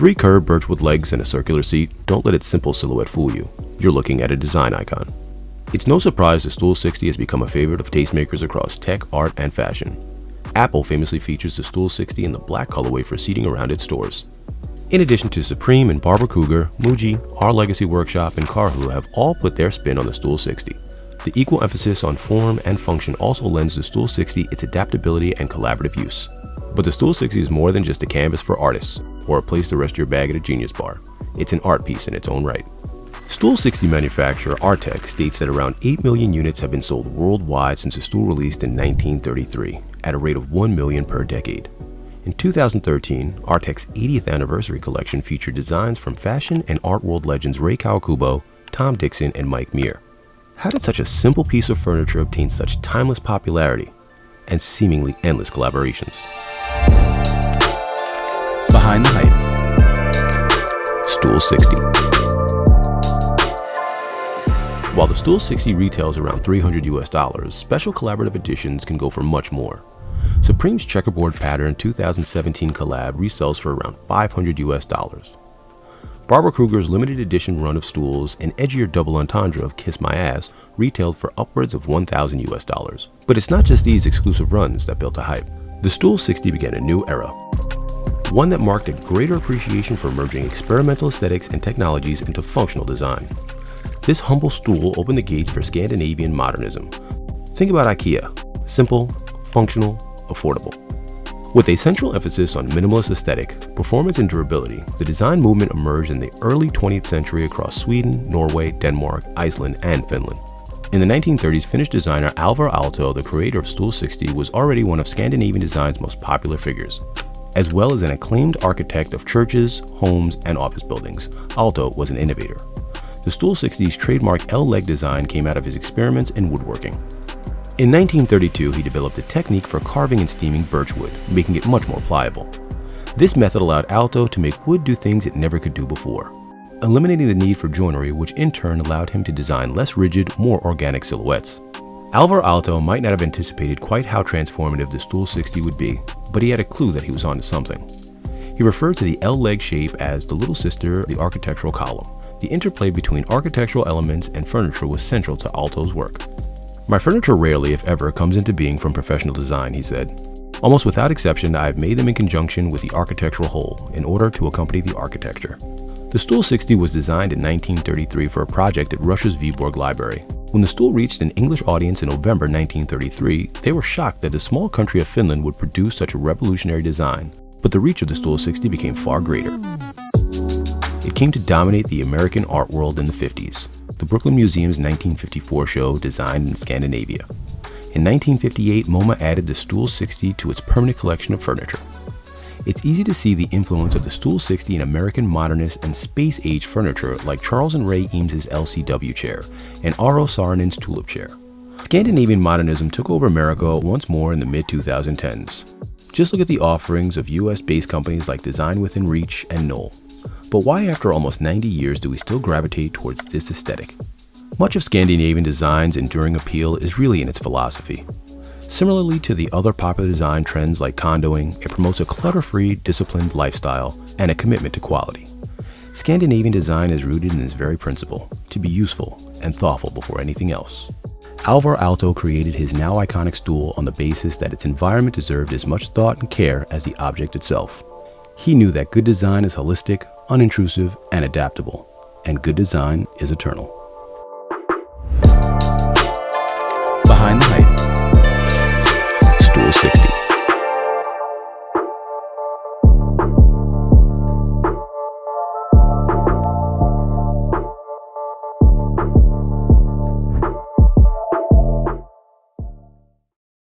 3 curved birchwood legs and a circular seat don't let its simple silhouette fool you. You're looking at a design icon. It's no surprise the Stool 60 has become a favorite of tastemakers across tech, art, and fashion. Apple famously features the Stool 60 in the black colorway for seating around its stores. In addition to Supreme and Barbara Kruger, Muji, Our Legacy Workshop, and Carhu have all put their spin on the Stool 60. The equal emphasis on form and function also lends the Stool 60 its adaptability and collaborative use. But the Stool 60 is more than just a canvas for artists, or a place to rest your bag at a Genius bar. It's an art piece in its own right. Stool 60 manufacturer Artek states that around 8 million units have been sold worldwide since the stool released in 1933, at a rate of 1 million per decade. In 2013, Artek's 80th anniversary collection featured designs from fashion and art world legends Rei Kawakubo, Tom Dixon, and Mike Muir. How did such a simple piece of furniture obtain such timeless popularity and seemingly endless collaborations? Behind the hype. Stool 60. While the Stool 60 retails around $300, special collaborative editions can go for much more. Supreme's checkerboard pattern 2017 collab resells for around $500. Barbara Kruger's limited edition run of stools and edgier double entendre of Kiss My Ass retailed for upwards of $1,000. But it's not just these exclusive runs that built a hype. The Stool 60 began a new era, one that marked a greater appreciation for merging experimental aesthetics and technologies into functional design. This humble stool opened the gates for Scandinavian modernism. Think about IKEA: simple, functional, affordable. With a central emphasis on minimalist aesthetic, performance, and durability, the design movement emerged in the early 20th century across Sweden, Norway, Denmark, Iceland, and Finland. In the 1930s, Finnish designer Alvar Aalto, the creator of Stool 60, was already one of Scandinavian design's most popular figures. As well as an acclaimed architect of churches, homes, and office buildings, Aalto was an innovator. The Stool 60's trademark L-leg design came out of his experiments in woodworking. In 1932, he developed a technique for carving and steaming birchwood, making it much more pliable. This method allowed Aalto to make wood do things it never could do before, eliminating the need for joinery, which in turn allowed him to design less rigid, more organic silhouettes. Alvar Aalto might not have anticipated quite how transformative the Stool 60 would be, but he had a clue that he was onto something. He referred to the L-leg shape as the little sister of the architectural column. The interplay between architectural elements and furniture was central to Aalto's work. "My furniture rarely, if ever, comes into being from professional design," he said. "Almost without exception, I have made them in conjunction with the architectural whole in order to accompany the architecture." The Stool 60 was designed in 1933 for a project at Russia's Viborg Library. When the stool reached an English audience in November 1933, they were shocked that the small country of Finland would produce such a revolutionary design, but the reach of the Stool 60 became far greater. It came to dominate the American art world in the 50s. The Brooklyn Museum's 1954 show designed in Scandinavia. In 1958, MoMA added the Stool 60 to its permanent collection of furniture. It's easy to see the influence of the Stool 60 in American modernist and space-age furniture like Charles and Ray Eames's LCW chair and Aro Saarinen's tulip chair. Scandinavian modernism took over America once more in the mid-2010s. Just look at the offerings of US-based companies like Design Within Reach and Knoll. But why, after almost 90 years, do we still gravitate towards this aesthetic? Much of Scandinavian design's enduring appeal is really in its philosophy. Similarly to the other popular design trends like condoing, it promotes a clutter-free, disciplined lifestyle and a commitment to quality. Scandinavian design is rooted in its very principle, to be useful and thoughtful before anything else. Alvar Aalto created his now iconic stool on the basis that its environment deserved as much thought and care as the object itself. He knew that good design is holistic, unintrusive, and adaptable, and good design is eternal. Behind the hype. Stool 60.